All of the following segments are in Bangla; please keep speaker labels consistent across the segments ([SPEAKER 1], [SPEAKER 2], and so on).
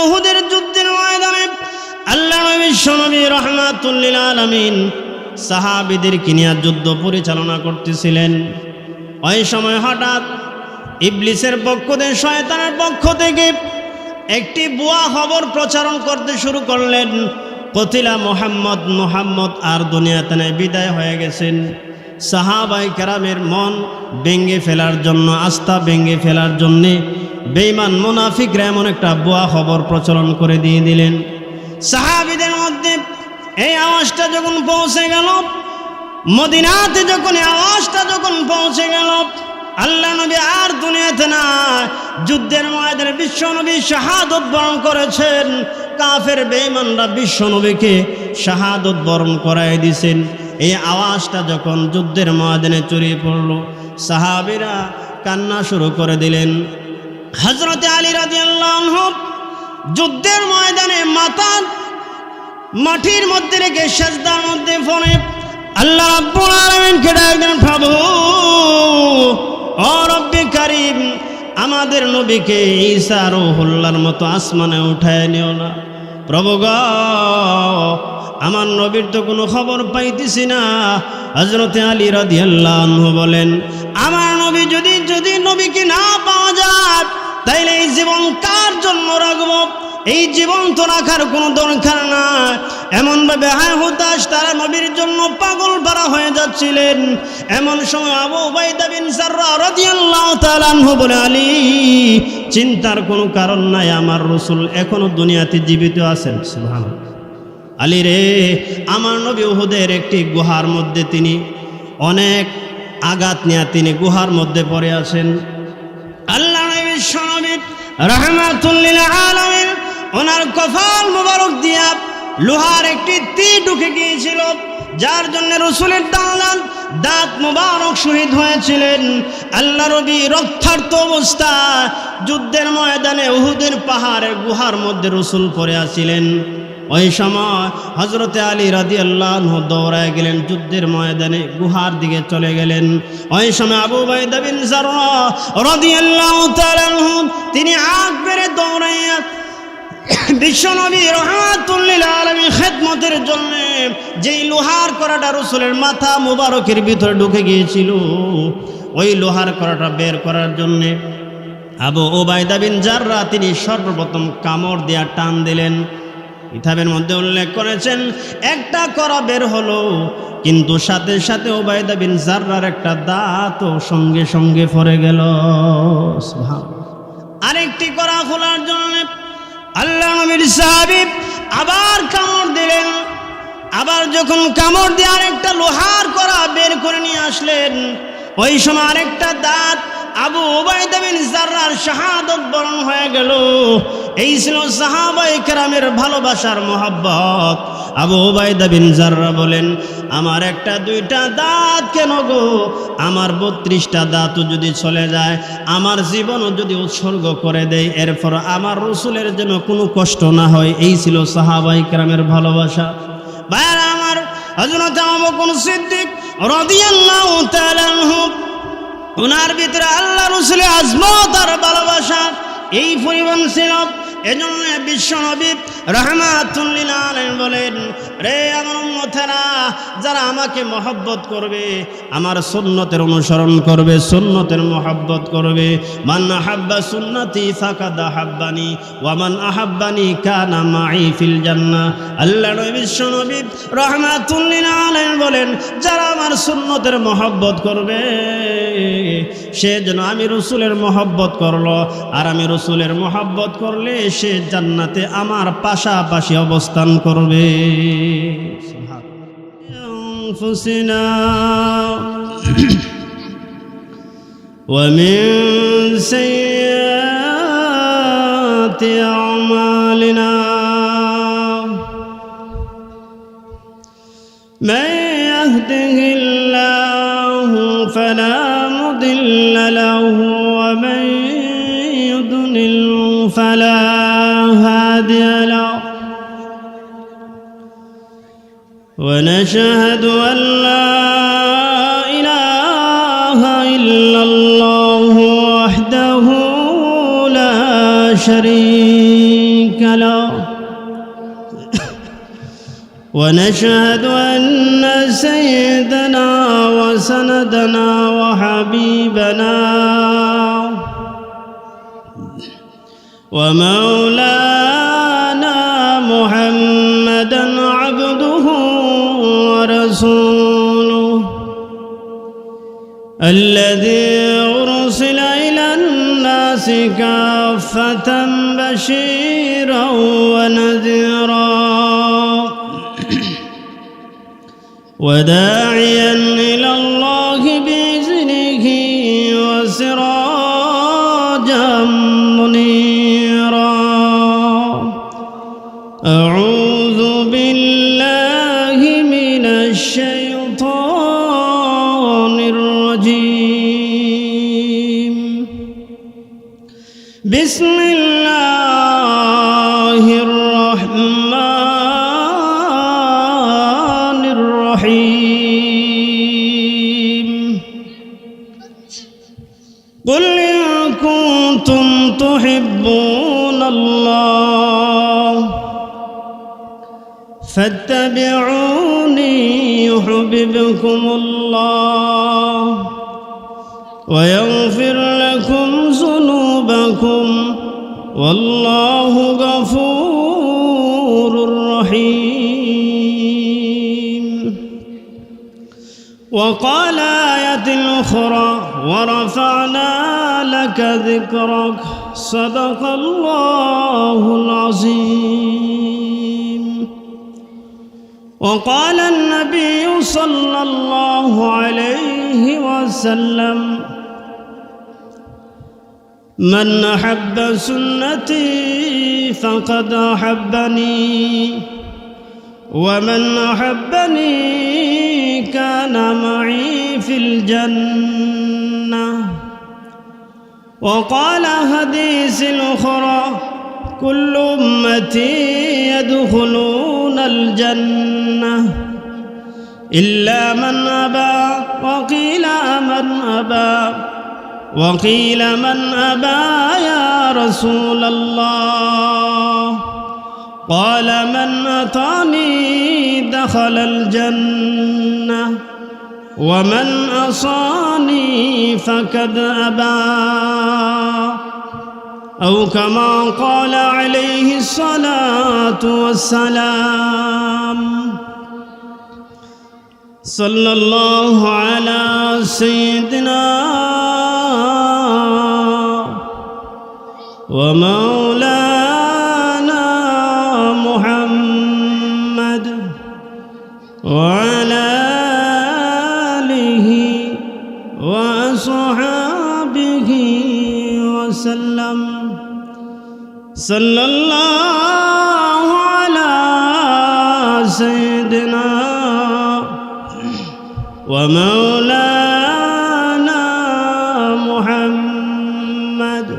[SPEAKER 1] উহুদের যুদ্ধের ময়দানে আল্লাহ বিশ্বনবী রাহমাতুল লিল আলামিন সাহাবীদেরকে নিয়ে যুদ্ধ পরিচালনা করতেছিলেন। ওই সময় হঠাৎ ইবলিসের পক্ষ থেকে, শয়তানের পক্ষ থেকে একটি ভুয়া খবর প্রচারণ করতে শুরু করলেন। কতিলা মুহাম্মদ, মুহাম্মদ আর দুনিয়াতে নাই, বিদায় হয়ে গেছেন। সাহাবায়ে কেরামের মন ভেঙে ফেলার জন্য, আস্থা ভেঙে ফেলার জন্যে বেঈমান মুনাফিকরা এমন একটা ভুয়া খবর প্রচলন করে দিয়ে দিলেন। সাহাবীদের মধ্যে এই আওয়াজটা যখন পৌঁছে গেল, মদিনাতে যখন এই আওয়াজটা যখন পৌঁছে গেল, আল্লাহ নবী আর দুনিয়াতে না, যুদ্ধের ময়দানে বিশ্বনবী শাহাদত বরণ করেছেন। কাফের বেঈমানরা বিশ্বনবীকে শাহাদত বরণ করায় দিয়েছেন। এই আওয়াজটা যখন যুদ্ধের ময়দানে ছড়িয়ে পড়ল, সাহাবীরা কান্না শুরু করে দিলেন। হযরত আলী রাদিয়াল্লাহু আনহু যুদ্ধের ময়দানে মাথা মাটির মধ্যে রেখে সিজদার মধ্যে পড়ে আল্লাহ রাব্বুল আলামিনকে ডাকলেন, প্রভু ও রব্বে কারীম, আমাদের নবীকে ঈসা রূহুল্লাহর মতো আসমানে উঠায় নিও না। প্রভু গো, আমার নবীর তো কোনো খবর পাইতেছি না। হযরত আলী রাদিয়াল্লাহু আনহু বলেন, আমার নবী যদি নবীকে না পাওয়া যায়, তাইলে এই জীবন কার জন্য রাখবো? এই জীবন তো রাখার কোনো দরকার না। এমনভাবে হতাশ তারা নবীর জন্য পাগল পারা হয়ে যাচ্ছিলেন। এমন সময় আবু উবাইদা বিন জাররাহ রাদিয়াল্লাহু তাআলা আনহু বলে, আলী, চিন্তার কোনো কারণ নাই, আমার রাসূল এখনো দুনিয়াতে জীবিত আছেন। সুবহানাল্লাহ। আলী রে, আমার নবী উহুদের একটি গুহার মধ্যে তিনি অনেক আঘাত নিয়ে তিনি গুহার মধ্যে পড়ে আছেন। আল্লাহ নবী বিশ্বনবী রাহমাতুল লিল আলামিন ওনার কপাল মুবারক দিয়া লোহার একটি তীর ঢুকে গিয়েছিল, যার জন্য রাসূলের দাঁত মুবারক শহীদ হয়েছিলেন। আল্লাহ নবী রক্তাক্ত অবস্থায় যুদ্ধের ময়দানে উহুদের পাহাড়ের গুহার মধ্যে রাসূল পড়ে আছিলেন। ওই সময় হযরতে আলী রাদিয়াল্লাহু আনহু দৌড়ায় গেলেন, যুদ্ধের ময়দানে গুহার দিকে চলে গেলেন। ওই সময় আবু উবাইদা বিন জাররাহ রাদিয়াল্লাহু তাআলা আনহু তিনি আগ বেড়ে দৌড়াইয়া বিশ্বনবী রাহমাতুল লিল আলামিন খেদমতের জন্য যেই লোহার কড়াটা রাসূলের মাথা মুবারকের ভিতরে ঢুকে গিয়েছিল, ওই লোহার কড়াটা বের করার জন্য আবু উবাইদা বিন জাররাহ তিনি সর্বপ্রথম কামড় দিয়া টান দিলেন। কিতাবের মধ্যে উল্লেখ করেছেন একটা কড়া বের হলো, কিন্তু সাথে সাথে উবাইদা বিন জাররাহর একটা দাঁতও সঙ্গে সঙ্গে পড়ে গেল। আরেকটি কড়া খোলার জন্য আল্লাহ নবীর সাহাবী আবার কামড় দিলেন। আবার যখন কামড় দিয়ে আরেকটা লোহার কড়া বের করে নিয়ে আসলেন, ওই সময় আরেকটা দাঁত আবু উবাইদা বিন জাররাহর শাহাদত বরণ হয়ে গেল। এই ছিল সাহাবায়ে কেরামের ভালোবাসার মহব্বত। আবু উবাইদা বিন জাররাহ বলেন, আমার একটা দুইটা দাঁত কেন গো, আমার 32টা দাঁতও যদি চলে যায়, আমার জীবনও যদি উৎসর্গ করে দেয়, এরপর আমার রাসূলের যেন কোনো কষ্ট না হয়। এই ছিল সাহাবায়ে কেরামের ভালোবাসা। ভাইরা আমার, হযরত আবু বকর সিদ্দিক রাদিয়াল্লাহু তাআলা আনহু, ওনার ভিতরে আল্লাহ রাসূলের আজমত আর ভালোবাসা এই পরিমাণ ছিল। এজন্য বিশ্বনবী রাহমাতুল লিল আলামিন বলেন, রে আমার উম্মতেরা, যারা আমাকে মহব্বত করবে, আমার সুন্নতের অনুসরণ করবে, সুন্নতের মহব্বত করবে, মান আহাব্বা সুন্নতি ফাকাদ আহাব্বানি ওয়া মান আহাব্বানি কানা মাই ফিল জান্নাহ। আল্লাহ নবী বিশ্বনবী রাহমাতুল লিল আলামিন বলেন, যারা আমার সুন্নতের মহব্বত করবে, সে যেন আমি রাসূলের মহব্বত করলো, আর আমি রাসূলের মহব্বত করলে সে জান্নাতে আমার পাশাপাশি অবস্থান করবে। ومن سيئات أعمالنا من يهده الله فلا مضل له ومن يضلل فلا هادي له ونشهد أن لا إله إلا الله وحده لا شريك شريك له ونشهد أن سيدنا وسندنا وحبيبنا ومولانا محمدا عبده ورسوله الذي أرسل إلى الناس كافة بشيرا ونذيرا وداعيا إلى الله بإذنه وسراجا منيرا أعوذ بالله من الشيطان الرجيم بسم الله الرحمن الرحيم قل إن كنتم تحبون الله فاتبعوني يحببكم الله ويغفر لكم ذنوبكم والله غفور رحيم وقال آية أخرى ورفعنا لك ذكرك صدق الله العظيم وقال النبي صلى الله عليه وسلم من أحب سنتي فقد أحبني ومن أحبني كان معي في الجنة وقال حديث الأخرى كل أمتي يدخلون الجنة إلا من أبى وقيل من أبى يا رسول الله قال من أطاعني دخل الجنة ومن عصاني فقد أبى أو كما قال عليه الصلاة والسلام صلى الله على سيدنا ومولانا محمد وعلى آله وأصحابه وسلم صلى الله على سيدنا ومولانا محمد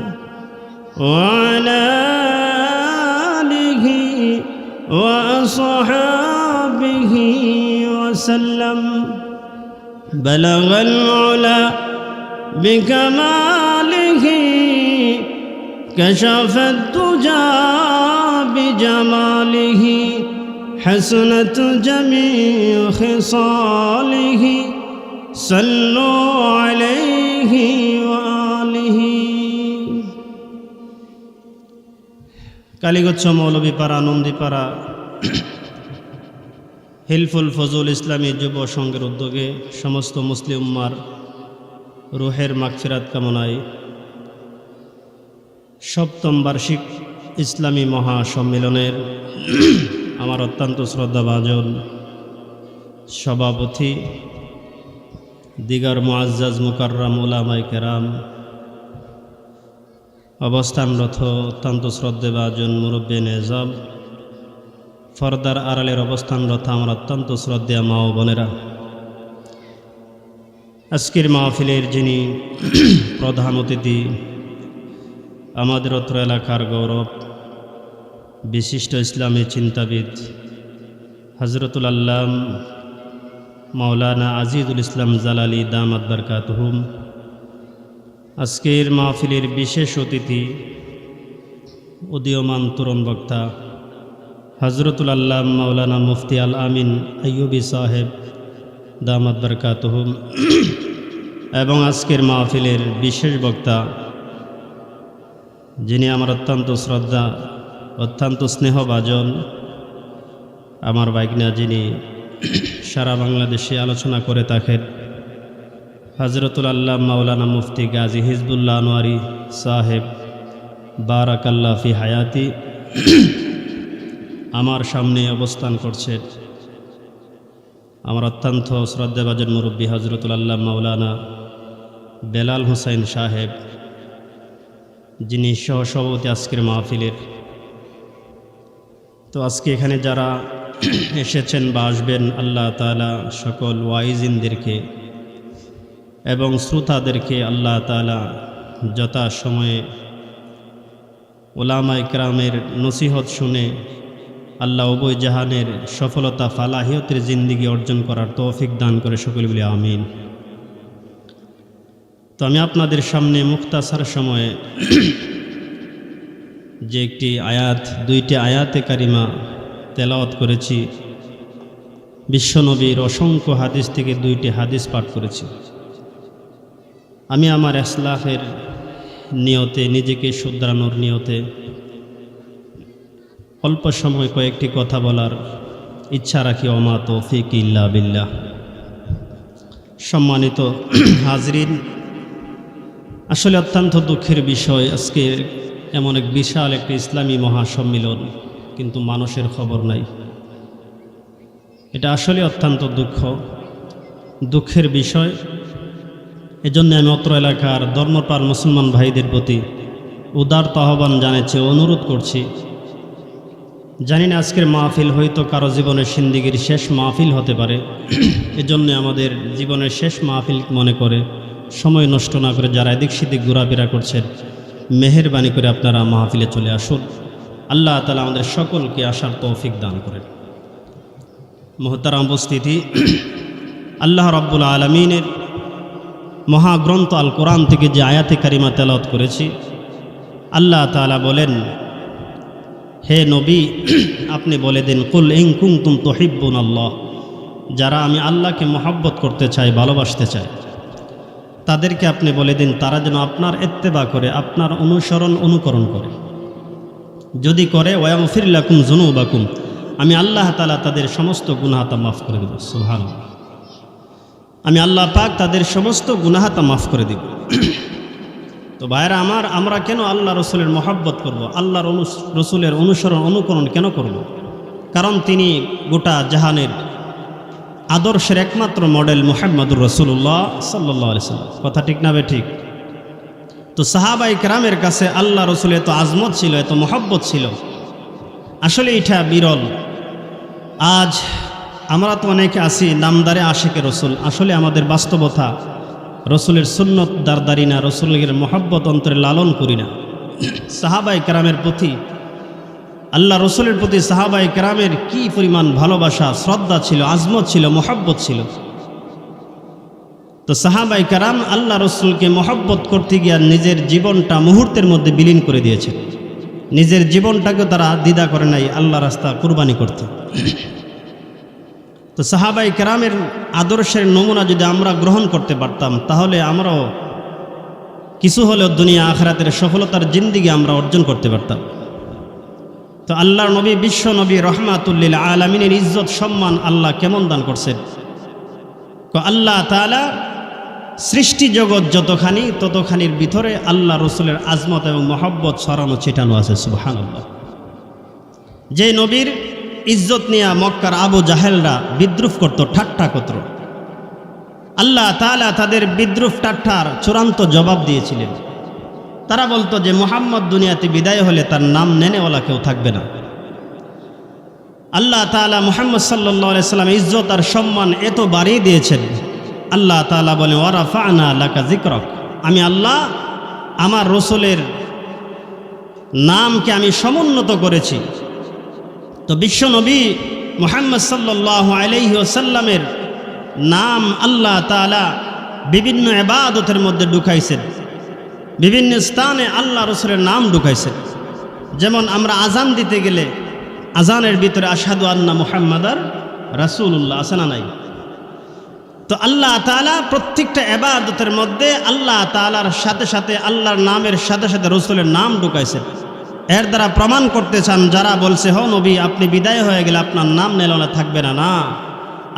[SPEAKER 1] وعلى آله وأصحابه وسلم بلغ العلا بكماله كشف الدجى بجماله حسنت جميع خصاله صلوا عليه وآله কালীগচ্ছ মৌলভীপাড়া নন্দীপাড়া হিলফুল ফজল ইসলামী যুব সংঘের উদ্যোগে সমস্ত মুসলিম উম্মার রুহের মাগফিরাত কামনায় সপ্তম বার্ষিক ইসলামী মহাসম্মেলনের আমার অত্যন্ত শ্রদ্ধাভাজন সভাপতি দিগার মুআজ্জাজ মুকাররম উলামায়ে কেরাম, অবস্থানরত অত্যন্ত শ্রদ্ধেভাজন মুরব্বী নেজাম, ফরদার আড়ালের অবস্থানরত আমার অত্যন্ত শ্রদ্ধেয় মা ও বোনেরা, আজকের মাহফিলের যিনি প্রধান অতিথি, আমাদের অত্র এলাকার গৌরব, বিশিষ্ট ইসলামী চিন্তাবিদ হযরতুল আল্লাম মাওলানা আজিজুল ইসলাম জালালি দামাত বারকাতুহুম, আজকের মাহফিলের বিশেষ অতিথি উদীয়মান তরুণ বক্তা হযরতুল আল্লাহ মাওলানা মুফতি আল আমিন আইয়ুবী সাহেব দামাত বরকাতুহুম এবং আজকের মাহফিলের বিশেষ বক্তা যিনি আমার অত্যন্ত শ্রদ্ধা অত্যন্ত স্নেহভাজন আমার ভাইগনা, যিনি সারা বাংলাদেশে আলোচনা করে থাকেন, হযরতুল আল্লাহ মাওলানা মুফতি গাজী হিজবুল্লাহ আনোয়ারি সাহেব বারাকাল্লাহ ফি হায়াতি আমার সামনে অবস্থান করছেন। আমার অত্যন্ত শ্রদ্ধাভাজন মুরব্বী হযরতুল আল্লাহ মাওলানা বেলাল হোসেন সাহেব, যিনি সহসভাপতি আজকের মাহফিলের। তো আজকে এখানে যারা এসেছেন বা আসবেন, আল্লাহ তাআলা সকল ওয়াইজিনদেরকে এবং শ্রোতাদেরকে আল্লাহ তাআলা যথাসময়ে উলামায়ে কেরামের নসিহত শুনে আল্লাহ উভয় জাহানের সফলতা ফালাহিয়তের জিন্দিগি অর্জন করার তৌফিক দান করে, সকলে বলি আমিন। তো আমি আপনাদের সামনে মুখতাসার সময়ে যে একটি আয়াত, দুইটি আয়াতে কারিমা তেলাওয়াত করেছি, বিশ্বনবীর অসংখ্য হাদিস থেকে দুইটি হাদিস পাঠ করেছি। আমি আমার ইসলাহের নিয়তে, নিজেকে শুধরানোর নিয়তে অল্প সময় কয়েকটি কথা বলার ইচ্ছা রাখি। ওমা তৌফিক ইল্লা বিল্লাহ। সম্মানিত হাজরিন, আসলে অত্যন্ত দুঃখের বিষয়, আজকে এমন এক বিশাল একটি ইসলামী মহাসম্মিলন, কিন্তু মানুষের খবর নাই। এটা আসলে অত্যন্ত দুঃখের বিষয়। এজন্য আমি অত্র এলাকার ধর্মপ্রাণ মুসলমান ভাইদের প্রতি উদারত আহ্বান জানাচ্ছি, অনুরোধ করছি। জানি না আজকের মাহফিল হয়তো কারো জীবনের জিন্দেগির শেষ মাহফিল হতে পারে। এজন্য আমাদের জীবনের শেষ মাহফিল মনে করে সময় নষ্ট না করে যারা এদিক সেদিক ঘোরাফেরা করছেন, মেহেরবানি করে আপনারা মাহফিলে চলে আসুন। আল্লাহ তাআলা আমাদের সকলকে আসার তৌফিক দান করেন। মুহতারাম উপস্থিতি, আল্লাহ রাব্বুল আলামিনের মহাগ্রন্থ আল কোরআন থেকে যে আয়াতে কারিমা তেলাওয়াত করেছি, আল্লাহ তাআলা বলেন, হে নবী, আপনি বলে দিন, কুল ইন কুনতুম তুহিব্বুনাল্লাহ, যারা আমি আল্লাহকে মহব্বত করতে চাই, ভালোবাসতে চাই, তাদেরকে আপনি বলে দিন তারা যেন আপনার ইত্তেবা করে, আপনার অনুকরণ করে। যদি করে, ওয়াগফির লাকুম যুনুবাকুম, আমি আল্লাহ তাআলা তাদের সমস্ত গুনাহতা মাফ করে দেব। সুবহানাল্লাহ। আমি আল্লাহ পাক তাদের সমস্ত গুনাহতা মাফ করে দেব। তো ভাইরা আমার, আমরা কেন আল্লাহ রসুলের মহব্বত করব? আল্লাহর রসুলের অনুকরণ কেন করব? কারণ তিনি গোটা জাহানের আদর্শের একমাত্র মডেল মুহাম্মদুর রাসূলুল্লাহ সাল্লাল্লাহু আলাইহি ওয়াসাল্লাম। কথা ঠিক না ঠিক? তো সাহাবায়ে কেরামের কাছে আল্লাহ রসুল এত আজমত ছিল, এত মহব্বত ছিল, আসলে এটা বিরল। আজ আমরা তো অনেকে আছি নামদারে আশিকে রসুল, আসলে আমাদের বাস্তবতা রসুলের সুন্নত দারদারি না, রসুলের মহব্বত অন্তরে লালন করি না। সাহাবায়ে কেরামের প্রতি, আল্লাহ রসুলের প্রতি সাহাবায়ে কেরামের কি পরিমাণ ভালোবাসা, শ্রদ্ধা ছিল, আজমত ছিল, মহব্বত ছিল। তো সাহাবায়ে কেরাম আল্লাহ রসুলকে মহব্বত করতে গিয়ে নিজের জীবনটা মুহূর্তের মধ্যে বিলীন করে দিয়েছেন। নিজের জীবনটাকে তারা দ্বিধা করে নাই আল্লাহ রাস্তা কুরবানি করতে। তো সাহাবায়ে কেরামের আদর্শের নমুনা যদি আমরা গ্রহণ করতে পারতাম, তাহলে আমরাও কিছু হলেও দুনিয়া আখিরাতের সফলতার জিন্দেগি আমরা অর্জন করতে পারতাম। তো আল্লাহর নবী, বিশ্ব নবী রহমাতুল লিল আলামিনের ইজ্জত সম্মান আল্লাহ কেমন দান করছেন? আল্লাহ তাআলা সৃষ্টি জগৎ যতখানি, ততখানির ভিতরে আল্লাহ রসুলের আজমত এবং মহব্বত ছড়ানো ছিটানো আছে। সুবহানাল্লাহ। যে নবীর ইজ্জত নিয়ে মক্কার আবু জাহেলরা বিদ্রুপ করত, ঠাট্টা করত, আল্লাহ তাআলা তাদের বিদ্রুপ ঠাট্টার চূড়ান্ত জবাব দিয়েছিলেন। তারা বলতো যে মুহাম্মদ দুনিয়াতে বিদায় হলে তার নাম নেনেওয়ালা কেউ থাকবে না। আল্লাহ তাআলা মুহাম্মদ সাল্লাল্লাহু আলাইহি সাল্লাম ইজ্জত আর সম্মান এত বাড়িয়ে দিয়েছেন। আল্লাহ তাআলা বলেন, ওয়া রাফা'না লাকা যিকরাক, আমি আল্লাহ আমার রসুলের নামকে আমি সমুন্নত করেছি। তো বিশ্ব নবী মুহাম্মদ সাল্লাল্লাহু আলাইহি ওয়াসাল্লামের নাম আল্লাহ তাআলা বিভিন্ন ইবাদতের মধ্যে ঢুকাইছেন, বিভিন্ন স্থানে আল্লাহ রসুলের নাম ঢুকাইছেন। যেমন আমরা আজান দিতে গেলে আজানের ভিতরে আশহাদু আন্না মুহাম্মাদার রাসূলুল্লাহ আছে না নাই? তো আল্লাহ তাআলা প্রত্যেকটা ইবাদতের মধ্যে আল্লাহ তাআলার সাথে সাথে আল্লাহর নামের সাথে সাথে রাসূলের নাম ঢুকাইছেন। এর দ্বারা প্রমাণ করতে চান যারা বলছে হ নবী আপনি বিদায় হয়ে গেলে আপনার নাম নেওয়ালা থাকবে না, না,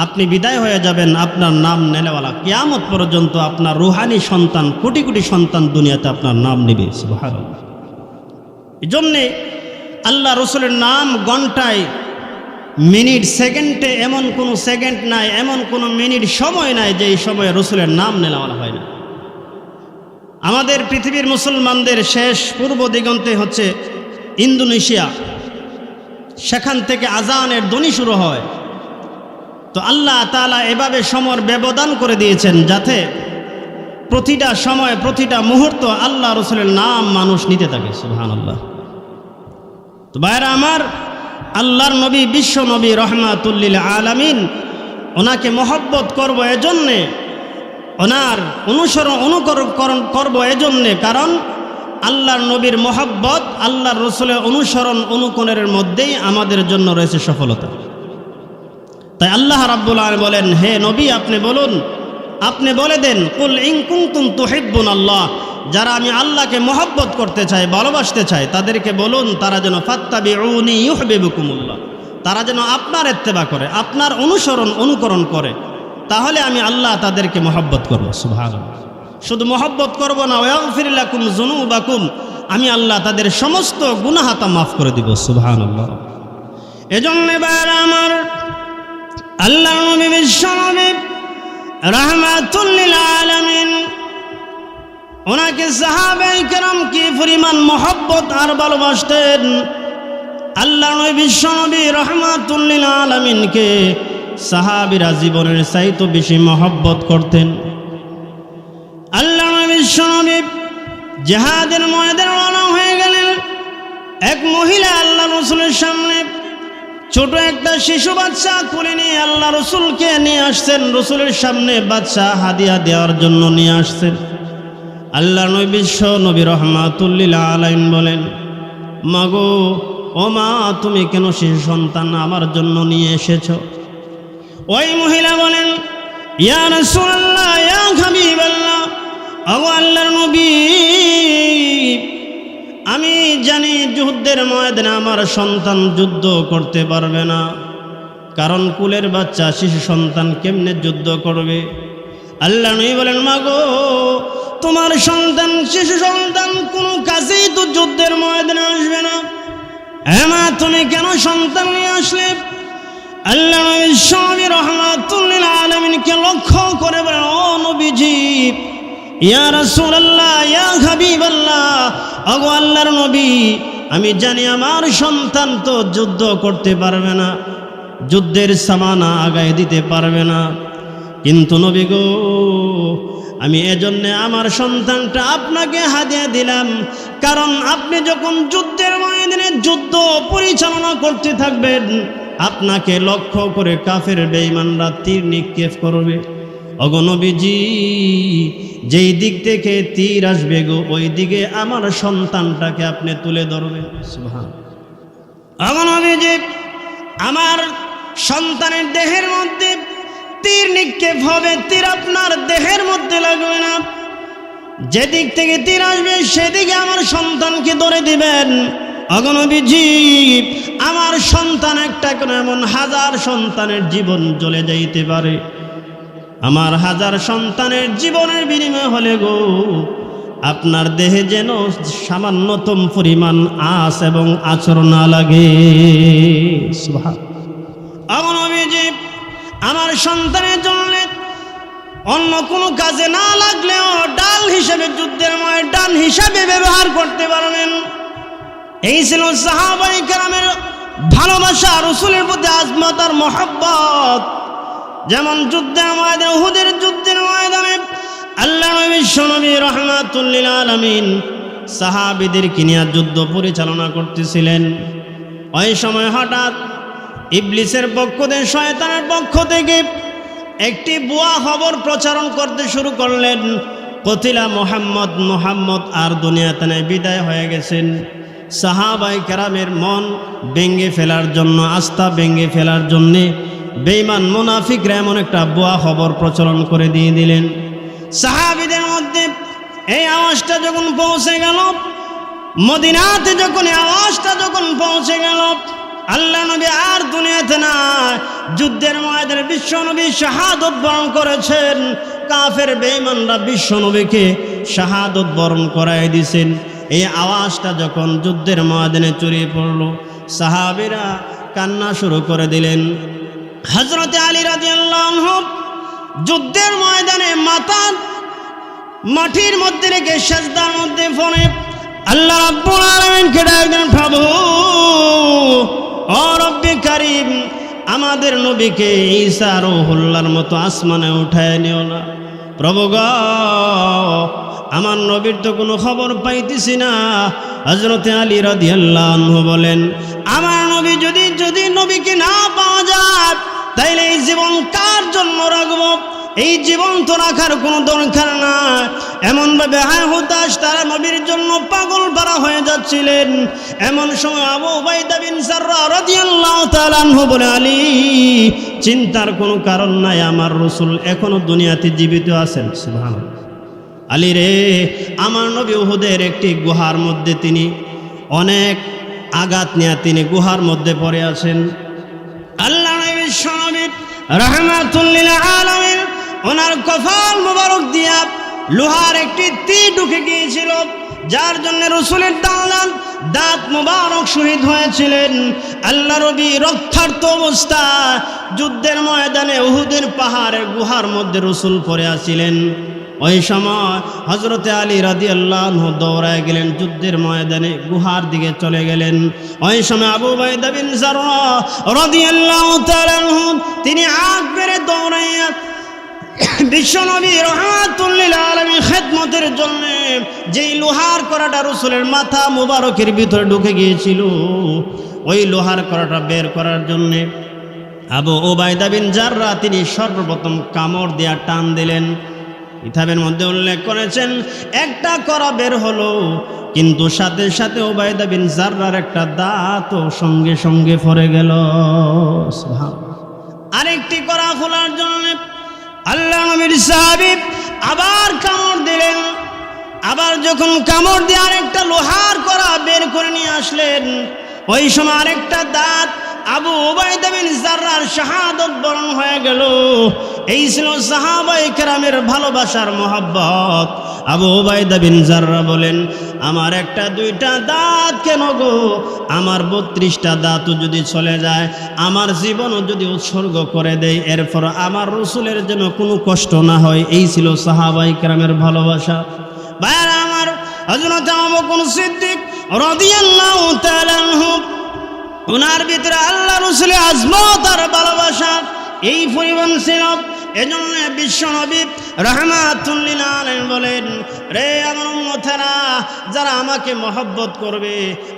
[SPEAKER 1] আপনি বিদায় হয়ে যাবেন, আপনার নাম নেওয়ালা কিয়ামত পর্যন্ত আপনার রুহানি সন্তান কোটি কোটি সন্তান দুনিয়াতে আপনার নাম নেবে। সুবহানাল্লাহ। এই জন্যে আল্লাহ রসুলের নাম ঘন্টায় মিনিট সেকেন্ডে এমন কোনো সেকেন্ড নাই, এমন কোনো মিনিট সময় নাই যে এই সময়ে রসুলের নাম নেওয়া হয় না। আমাদের পৃথিবীর মুসলমানদের শেষ পূর্ব দিগন্তে হচ্ছে ইন্দোনেশিয়া, সেখান থেকে আজানের ধ্বনি শুরু হয়। তো আল্লাহ তাআলা এভাবে সময়ের ব্যবধান করে দিয়েছেন যাতে প্রতিটা সময় প্রতিটা মুহূর্ত আল্লাহ রসুলের নাম মানুষ নিতে থাকে। সুবহানাল্লাহ। তো ভাইরা আমার, আল্লাহর নবী বিশ্ব নবী রহমাতুল লিল আলামিন, ওনাকে মহব্বত করব এজন্যে, ওনার অনুকরণ করব এজন্যে, কারণ আল্লাহর নবীর মহব্বত আল্লাহর রসুলের অনুসরণ অনুকরণের মধ্যেই আমাদের জন্য রয়েছে সফলতা। তাই আল্লাহ রাব্বুল আলামিন বলেন, হে নবী আপনি বলুন, আপনি বলে দেন, কুল ইন কুনতুম তুহিব্বুনাল্লাহ, যারা আমি আল্লাহকে মহব্বত করতে চাই, ভালোবাসতে চাই, তাদেরকে বলুন তারা যেন ফাত্তাবিউনি ইউহিব্বুকুমুল্লাহ, তারা যেন আপনার ইত্তেবা করে, আপনার অনুকরণ করে, তাহলে আমি আল্লাহ তাদেরকে মহব্বত করব। সুবহানাল্লাহ। শুধু মহব্বত করব না, ওয়াগফির লাকুম যুনুবাকুম, আমি আল্লাহ তাদের সমস্ত গুনাহ তা মাফ করে দিব। সুবহানাল্লাহ। এজন্য ভাইরা আমার, আল্লাহর নবী বিশ্ব নবী রাহমাতুল লিল আলামিন, ওনাকে সাহাবায়ে কেরাম কি পরিমাণ মহব্বত আর ভালোবাসতেন। আল্লাহর নবী বিশ্ব নবী রাহমাতুল লিল আলামিনকে সাহাবীরা জীবনের চাইতে বেশি মহব্বত করতেন। আল্লাহর নবী বিশ্ব নবী জিহাদের ময়দানে রওনা হয়ে গেলেন। এক মহিলা আল্লাহ রাসূলের সামনে ছোট একটা শিশু বাচ্চা কোলে নিয়ে আল্লাহ রসুলকে নিয়ে আসছেন, রসুলের সামনে বাচ্চা হাদিয়া দেওয়ার জন্য নিয়ে আসছেন। আল্লাহ নবী বিশ্ব নবী রাহমাতুল লিল আলামিন বলেন, মাগো ও মা, তুমি কেন শিশু সন্তান আমার জন্য নিয়ে এসেছো? ওই মহিলা বলেন, ইয়া রাসূলুল্লাহ, ইয়া হাবিবাল্লাহ, ও আল্লাহর নবী, আমি জানি যুদ্ধের ময়দানে আমার সন্তান যুদ্ধ করতে পারবে না, কারণ কুলের বাচ্চা শিশু সন্তান কেমনে যুদ্ধ করবে? আল্লাহ নবী বলেন, মাগো তোমার সন্তান শিশু সন্তান কোনো কাজেই তো যুদ্ধের ময়দানে আসবে না, হ্যাঁ মা তুমি কেন সন্তান নিয়ে আসলে? আল্লাহ নবী রাহমাতুল লিল আলামিনকে লক্ষ্য করে বলেন, ও নবীজি, ইয়া রাসূলুল্লাহ, ইয়া হাবিবাল্লাহ, ওগো আল্লাহর নবী, আমি জানি আমার সন্তান তো যুদ্ধ করতে পারবে না, যুদ্ধের সামানা আগায় দিতে পারবে না, কিন্তু নবী গো, আমি এজন্য আমার সন্তানটা আপনাকে হাদিয়া দিলাম, কারণ আপনি যখন যুদ্ধের ময়দানে যুদ্ধ পরিচালনা করতে থাকবেন, আপনাকে লক্ষ্য করে কাফের বেঈমানরা তীর নিক্ষেপ করবে। ওগো নবীজি, যেই দিক থেকে তীর আসবে গো, ওই দিকে আমার সন্তানটাকে আপনি তুলে ধরবেন। সুবহানাল্লাহ। ওগো নবীজি, আমার সন্তানের দেহের মধ্যে তীর নিক্ষেপ হবে, তীর আপনার দেহের মধ্যে লাগবে না, যেদিক থেকে তীর আসবে সেদিকে আমার সন্তানকে ধরে দিবেন। ওগো নবীজি, আমার সন্তান একটা কেন এমন হাজার সন্তানের জীবন চলে যাইতে পারে, আমার হাজার সন্তানের জীবনের বিনিময় হলে গো আপনার দেহে যেন সামান্যতম পরিমাণ আঁচ এবং আচরণ না লাগে। সুবহানাল্লাহ। নবীজি, আমার সন্তানের জন্য অন্য কোনো কাজে না লাগলেও ডাল হিসেবে, যুদ্ধের ময়দান হিসাবে ব্যবহার করতে পারবেন। এই ছিল সাহাবায়ে কেরামের ভালোবাসা, রাসূলের প্রতি আজমত আর মহব্বত। যেমন যুদ্ধের ময়দানে, উহুদের যুদ্ধের ময়দানে আল্লাহ নবী বিশ্ব নবী রাহমাতুল লিল আলামিন সাহাবীদেরকে নিয়ে যুদ্ধ পরিচালনা করতেছিলেন। ওই সময় হঠাৎ ইবলিসের পক্ষ থেকে, শয়তানের পক্ষ থেকে একটি ভুয়া খবর প্রচারণ করতে শুরু করলেন, কতিলা মুহাম্মদ, মুহাম্মদ আর দুনিয়াতে নাই, বিদায় হয়ে গেছেন। সাহাবায়ে কেরামের মন ভেঙে ফেলার জন্য, আস্থা ভেঙে ফেলার জন্যে বেঈমান মুনাফিকরা এমন একটা ভুয়া খবর প্রচলন করে দিয়ে দিলেন। সাহাবীদের মধ্যে এই আওয়াজটা যখন পৌঁছে গেল, মদিনাতে যখন আওয়াজটা যখন পৌঁছে গেল, আল্লাহ নবী আর দুনিয়াতে না, যুদ্ধের ময়দানে বিশ্ব নবী শাহাদত বরণ করেছেন। কাফের বেঈমানরা বিশ্ব নবীকে শাহাদত বরণ করায় দিয়েছেন। এই আওয়াজটা যখন যুদ্ধের ময়দানে ছড়িয়ে পড়ল, সাহাবীরা কান্না শুরু করে দিলেন। হযরত আলী রাদিয়াল্লাহু আনহু যুদ্ধের ময়দানে মাথা মাটির মধ্যে রেখে সিজদার মধ্যে পড়ে আল্লাহ রাব্বুল আলামিনকে ডাকলেন, প্রভু ও রব্বে কারীম, আমাদের নবীকে ঈসা রূহুল্লাহর মতো আসমানে উঠায় নিও না। প্রভু গো, আমার নবীর তো কোনো খবর পাইতেছি না। হযরত আলী রাদিয়াল্লাহু আনহু বলেন, আমার নবী যদি নবীকে না পাওয়া যায়, তাইলে এই জীবন কার জন্য রাখবো? এই জীবন তো রাখার কোনো দরকার না। এমনভাবে হতাশ তারা নবীর জন্য পাগল পারা হয়ে যাচ্ছিলেন। এমন সময় আবু উবাইদা বিন জাররাহ রাদিয়াল্লাহু তাআলা আনহু বলে, আলী, চিন্তার কোনো কারণ নাই, আমার রাসূল এখনো দুনিয়াতে জীবিত আছেন। সুবহানাল্লাহ। আলী রে, আমার নবী উহুদের একটি গুহার মধ্যে তিনি অনেক আঘাত নিয়ে তিনি গুহার মধ্যে পড়ে আছেন। আল্লাহ নবী বিশ্বনবী রাহমাতুল লিল আলামিন ওনার কপাল মোবারক দিয়া লোহার একটি তীর ঢুকে গিয়েছিল, যার জন্য রাসূলের দাঁত মোবারক শহীদ হয়েছিলেন। আল্লাহ নবী রক্তাক্ত অবস্থা যুদ্ধের ময়দানে উহুদের পাহাড়ের গুহার মধ্যে রাসূল পড়ে আছিলেন। ওই সময় হযরত আলী রাদিয়াল্লাহু আনহু দৌড়ায় গেলেন, যুদ্ধের ময়দানে গুহার দিকে চলে গেলেন। ওই সময় আবু উবাইদা বিন জাররাহ রাদিয়াল্লাহু তাআলা আনহু তিনি আগ বেড়ে দৌড়াইয়া বিশ্বনবী রাহমাতুল লিল আলামিন খেদমতের জন্য যেই লোহার কড়াটা রাসূলের মাথা মোবারকের ভিতরে ঢুকে গিয়েছিল, ওই লোহার কড়াটা বের করার জন্য আবু উবাইদা বিন জাররাহ তিনি সর্বপ্রথম কামড় দিয়া টান দিলেন। কিতাবের মধ্যে উল্লেখ করেছেন একটা কড়া বের হলো, কিন্তু সাথে সাথে উবাইদা বিন জাররার একটা দাঁতও সঙ্গে সঙ্গে পড়ে গেল। সুবহানাল্লাহ। আরেকটি কড়া খোলার জন্য আল্লাহ নবীর সাহাবী আবার কামড় দিলেন। আবার যখন কামড় দিয়ে আরেকটা লোহার কড়া বের করে নিয়ে আসলেন, ওই সময় আরেকটা দাঁত আবু উবাইদা বিন জাররার শাহাদত বরণ হয়ে গেল। এই ছিল সাহাবায়ে কেরামের ভালোবাসার মহব্বত। আবু উবাইদা বিন জাররাহ বলেন, আমার একটা দুইটা দাঁত কেন গো, আমার 32টা দাঁতও যদি চলে যায়, আমার জীবনও যদি উৎসর্গ করে দেয়, এরপর আমার রাসূলের যেন কোনো কষ্ট না হয়। এই ছিল সাহাবায়ে কেরামের ভালোবাসা। ভাইরা আমার, হযরত আবু বকর সিদ্দিক রাদিয়াল্লাহু তাআলা আনহু ওনার ভিতরে আল্লাহ রাসূলের আজমত আর ভালোবাসা এই পরিমাণ ছিল। এজন্য বিশ্বনবী রাহমাতুল লিল আলামিন বলেন, রে আমার উম্মতেরা, যারা আমাকে মহব্বত করবে,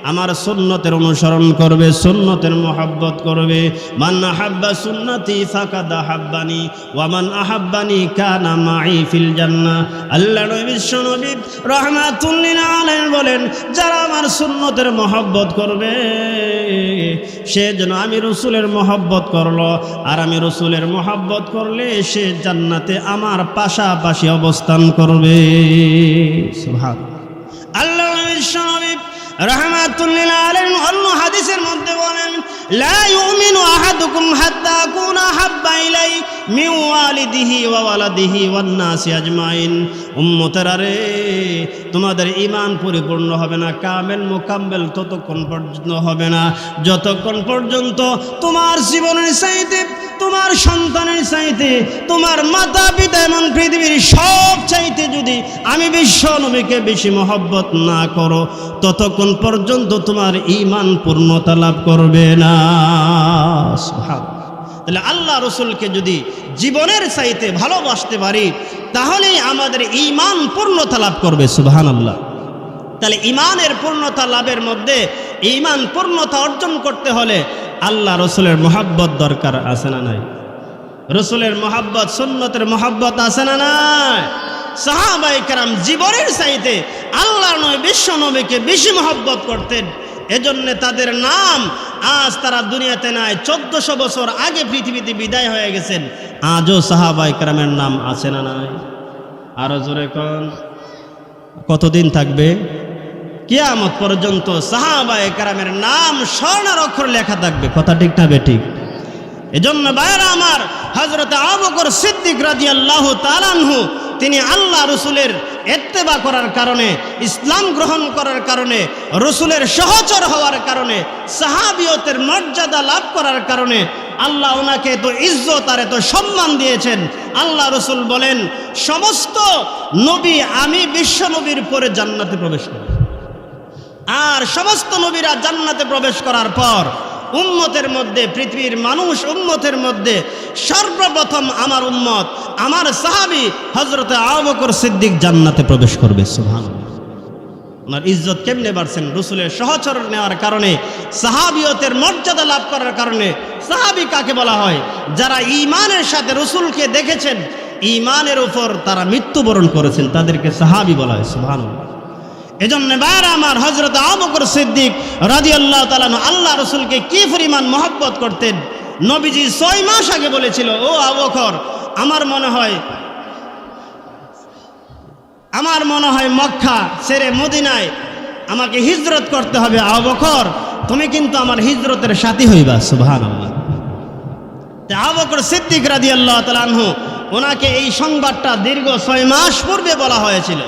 [SPEAKER 1] আমার সুন্নতের অনুসরণ করবে, সুন্নতের মহব্বত করবে, মান আহাব্বা সুন্নতি ফাকাদ আহাব্বানি ওয়া মান আহাব্বানি কানা মাই ফিল জান্নাহ। আল্লাহ নবী বিশ্বনবী রাহমাতুল লিল আলামিন বলেন, যারা আমার সুন্নতের মহব্বত করবে, সে যেন আমি রাসূলের মহব্বত করলো, আর আমি রাসূলের মহব্বত করলে সে জান্নাতে আমার পাশাপাশি অবস্থান করবে। সুবহানাল্লাহ। আল্লাহ নবী রাহমাতুল লিল আলামিন অন্য হাদিসের মধ্যে বলেন, লা ইউমিনু আহাদুকুম হাত্তা আকুনা হাব্বা ইলাই মিন ওয়ালিদিহি ওয়া ওয়ালাদিহি ওয়ান নাসি আজমাইন। উম্মতেরা রে, তোমাদের ঈমান পরিপূর্ণ হবে না, কামেল মুকাম্মেল ততক্ষণ পর্যন্ত হবে না, যতক্ষণ পর্যন্ত তোমার জীবনের চাইতে, তোমার সন্তানের চাইতে, তোমার মাতা পিতা এমন পৃথিবীর সব চাইতে যদি আমি বিশ্ব নবীকে বেশি মহব্বত না করো, ততক্ষণ পর্যন্ত তোমার ঈমান পূর্ণতা লাভ করবে না। সুবহানাল্লাহ। তাহলে আল্লাহ রাসূলকে যদি জীবনের চাইতে ভালোবাসতে পারি, তাহলেই আমাদের ঈমান পূর্ণতা লাভ করবে। সুবহানাল্লাহ। তাহলে ঈমানের পূর্ণতা লাভের মধ্যে, ঈমান পূর্ণতা অর্জন করতে হলে আল্লাহ রাসূলের মহব্বত দরকার আছে না নাই? রাসূলের মহব্বত, সুন্নতের মহব্বত আছে না নাই? সাহাবায়ে কেরাম জীবনের চাইতে আল্লাহর নবী বিশ্ব নবীকে বেশি মহব্বত করতেন। এজন্য তাদের নাম আজ তারা দুনিয়াতে নাই, 1400 বছর আগে পৃথিবীতে বিদায় হয়ে গেছেন। আজও সাহাবায়ে কেরামের নাম আছে না নাই? আরো জোরে কোন, কতদিন থাকবে? কিয়ামত পর্যন্ত সাহাবায়ে কেরামের নাম স্বর্ণের অক্ষর লেখা থাকবে। কথা ঠিক না বেঠিক? এজন্য ভাইরা আমার, হযরত আবু বকর সিদ্দিক রাদিয়াল্লাহু তাআলা আনহু তিনি আল্লাহ রসুলের ইত্তেবা করার কারণে, ইসলাম গ্রহণ করার কারণে, রসুলের সহচর হওয়ার কারণে, সাহাবিয়তের মর্যাদা লাভ করার কারণে আল্লাহ ওনাকে এত ইজ্জত আর এত সম্মান দিয়েছেন। আল্লাহ রসুল বলেন, সমস্ত নবী আমি বিশ্ব নবীর পরে জান্নাতে প্রবেশ করি, আর সমস্ত নবীরা জান্নাতে প্রবেশ করার পর উম্মতের মধ্যে, পৃথিবীর মানুষ উম্মতের মধ্যে সর্বপ্রথম আমার উম্মত, আমার সাহাবী হযরত আবু বকর সিদ্দিক জান্নাতে প্রবেশ করবে। সুবহানাল্লাহ। ওনার ইজ্জত কেমনে বাড়ছেন? রসুলের সহচর নেওয়ার কারণে, সাহাবিয়তের মর্যাদা লাভ করার কারণে। সাহাবী কাকে বলা হয়? যারা ঈমানের সাথে রসুলকে দেখেছেন, ঈমানের উপর তারা মৃত্যুবরণ করেছেন, তাদেরকে সাহাবী বলা হয়। সুবহানাল্লাহ। এজন্য ভাইরা আমার, হযরত আবু বকর সিদ্দিক রাদিয়াল্লাহু তাআলা আল্লাহ রসুলকে কি পরিমাণ মহব্বত করতেন। নবীজি 6 মাস আগে বলেছিল, ও আবু বকর, আমার মনে হয় মক্কা ছেড়ে মদিনায় আমাকে হিজরত করতে হবে। আবু বকর, তুমি কিন্তু আমার হিজরতের সাথী হইবা। সুবহানাল্লাহ। আবু বকর সিদ্দিক রাদিয়াল্লাহু তাআলা আনহু, ওনাকে এই সংবাদটা দীর্ঘ 6 মাস পূর্বে বলা হয়েছিল।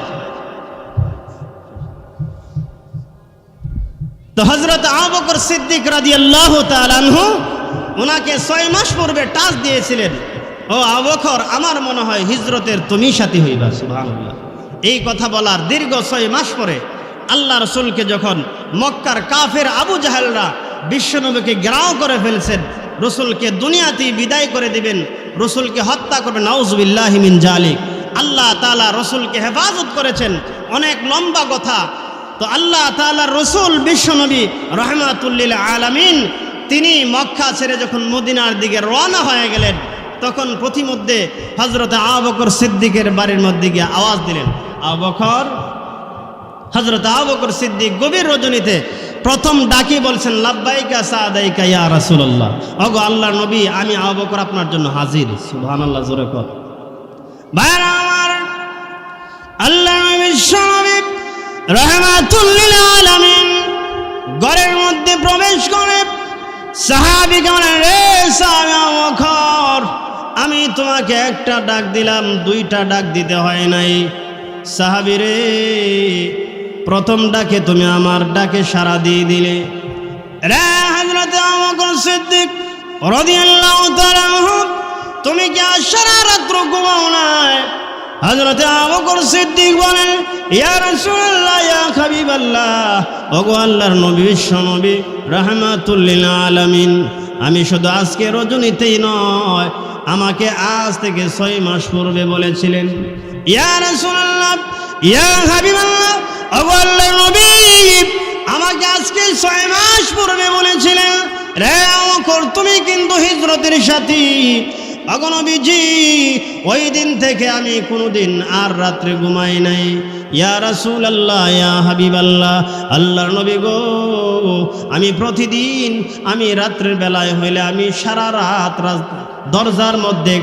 [SPEAKER 1] তো হযরত আবু বকর সিদ্দিক রাদিয়াল্লাহু তাআলা আনহু ওনাকে 6 মাস পূর্বে টাচ দিয়েছিলেন, ও আবু বকর, আমার মনে হয় হিজরতের তুমি সাথী হইবা। সুবহানাল্লাহ। এই কথা বলার দীর্ঘ 6 মাস পরে আল্লাহ রসুলকে যখন মক্কার কাফের আবু জাহেলরা বিশ্বনবীকে ঘেরাও করে ফেলছেন, রসুলকে দুনিয়াতেই বিদায় করে দিবেন, রসুলকে হত্যা করবেন, নাউযুবিল্লাহি মিন জালিক, আল্লাহ তাআলা রসুলকে হেফাজত করেছেন। অনেক লম্বা কথা। তো আল্লাহ তাআলার রসুল বিশ্বনবী রাহমাতুল লিল আলামিন তিনি মক্কা ছেড়ে যখন মদিনার দিকে রওনা হয়ে গেলেন, তখন প্রতিমধ্যে হযরত আবু বকর সিদ্দিকের বাড়ির মধ্যে গিয়ে আওয়াজ দিলেন, আবু বকর। হযরত আবু বকর সিদ্দিক গভীর রজনীতে প্রথম ডাকি বলছেন, লাব্বাইকা সাদাইকা ইয়া রাসূলুল্লাহ, ওগো আল্লাহর নবী, আমি আবু বকর আপনার জন্য হাজির। সুবহানাল্লাহ, জোরে কর। ভাইরা আমার, আল্লাহর নবী বিশ্বনবী রাহমাতুল লিল আলামিন ঘরের মধ্যে প্রবেশ করে সাহাবীকে বলেন, রে সাহাবী আবু বকর, আমি তোমাকে একটা ডাক দিলাম, 2টা ডাক দিতে হয় নাই। সাহাবী রে, প্রথম ডাকে তুমি আমার ডাকে সাড়া দিয়ে দিলে। রে হযরত আবু বকর সিদ্দিক রাদিয়াল্লাহু তাআলা আনহু, তুমি কি আজ সারা রাত্র ঘুমাও নাই? হযরত আবু বকর সিদ্দিক বলেন, ইয়া রাসূলুল্লাহ, ইয়া হাবিবাল্লাহ, ওগো আল্লাহর নবী বিশ্বনবী রাহমাতুল লিল আলামিন, আমি শুধু আজকে রজনীতেই নয়, আমাকে আজ থেকে 6 মাস পূর্বে বলেছিলেন। ইয়া রাসূলুল্লাহ, ইয়া হাবিবাল্লাহ, ওগো আল্লাহর নবী, আমাকে আজকে 6 মাস পূর্বে বলেছিলেন, রে আবু বকর, তুমি কিন্তু হিজরতের সাথী। ওগো নবীজি, ওই দিন থেকে আমি কোনোদিন আর রাত্রে ঘুমাই নাই। ইয়া রাসূলুল্লাহ, ইয়া হাবিবাল্লাহ, আল্লাহর নবী গো, আমি প্রতিদিন আমি রাত্রের বেলায় হইলে আমি সারা রাত দরজার মধ্যে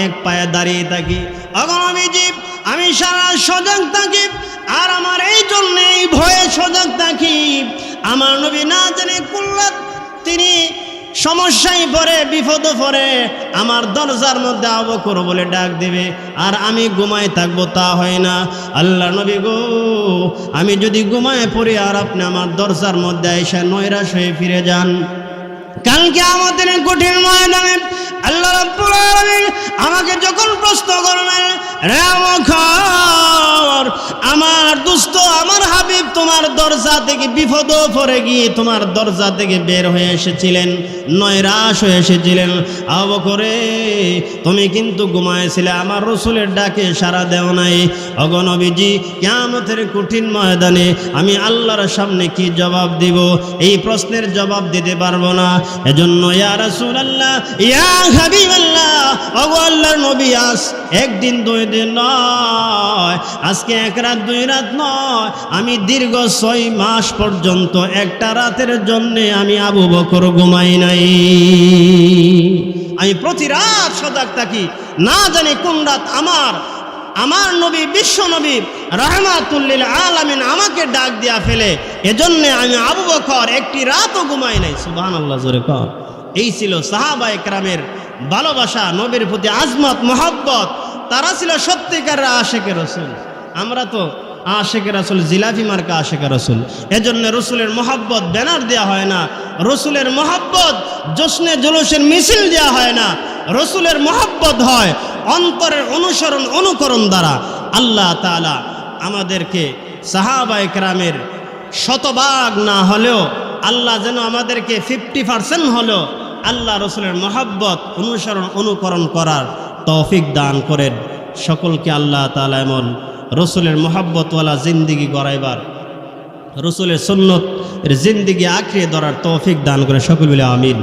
[SPEAKER 1] এক পায়ে দাঁড়িয়ে থাকি। ওগো নবীজি, আমি সারা সজাগ থাকি, আর আমার এই জন্য এই ভয়ে সজাগ থাকি, আমার নবী না জানে কুল্লাত তিনি সমস্যায় পড়ে, বিপদ পড়ে আমার দরজার মধ্যে আবু বকর বলে ডাক দেবে, আর আমি ঘুমায় থাকবো, তা হয় না। আল্লাহ নবী গো, আমি যদি ঘুমায় পড়ি আর আপনি আমার দরজার মধ্যে এসে নৈরাশ হয়ে ফিরে যান, কালকে আমাদের কঠিন ময়দানে আল্লাহ রাব্বুল আলামিন আমাকে যখন প্রশ্ন করবেন, রে আবু বকর, আমার দোস্ত, আমার হাবিব তোমার দরজা থেকে বিপদ পড়ে গিয়ে তোমার দরজা থেকে বের হয়ে এসেছিলেন, নৈরাশ হয়ে এসেছিলেন। আবু বকর রে, তুমি কিন্তু ঘুমায়েছিলে, আমার রসুলের ডাকে সাড়া দেও নাই। ওগো নবীজি, কিয়ামতের কঠিন ময়দানে আমি আল্লাহর সামনে কি জবাব দিব? এই প্রশ্নের জবাব দিতে পারবো না। এজন্য ইয়া রাসূলুল্লাহ, ইয়া হাবিবাল্লাহ, ওগো আল্লাহর নবী, আজ একদিন 2 দিন নয়, আজকে আজকে 1 রাত 2 রাত নয়, আমি দীর্ঘ 6 মাস পর্যন্ত একটা রাতের জন্য আমি আবু বকর ঘুমাই নাই। আমি প্রতি রাত সজাগ থাকি, না জানি কোন রাত আমার নবী বিশ্ব নবী রাহমাতুল লিল আলামিন আমাকে ডাক দিয়া ফেলে। এজন্য আমি আবু বকর একটি রাতও ঘুমাই নাই। সুবহানাল্লাহ, জোরে কর। এই ছিল সাহাবায়ে কেরামের ভালোবাসা, নবীর প্রতি আজমত মহব্বত। তারা ছিল সত্যিকারের আশিকে রাসূল। আমরা তো আশিকে রাসূল, জিলাপি মার্কা আশিকে রাসূল। এজন্য রসুলের মহব্বত ব্যানার দেওয়া হয় না, রসুলের মহব্বত জশ্নে জুলুসের মিছিল দেওয়া হয় না। রসুলের মহব্বত হয় অন্তরের অনুসরণ অনুকরণ দ্বারা। আল্লাহ তাআলা আমাদেরকে সাহাবায়ে কেরামের শতভাগ না হলেও আল্লাহ যেন আমাদেরকে 50% হলেও আল্লাহ রসুলের মহব্বত অনুসরণ অনুকরণ করার তৌফিক দান করেন। সকলকে আল্লাহ তাআলা এমন রসুলের মহব্বতওয়ালা জিন্দিগি গড়াইবার, রসুলের সুন্নত জিন্দিগি আঁকড়িয়ে ধরার তৌফিক দান করে। সকল বলে আমিন।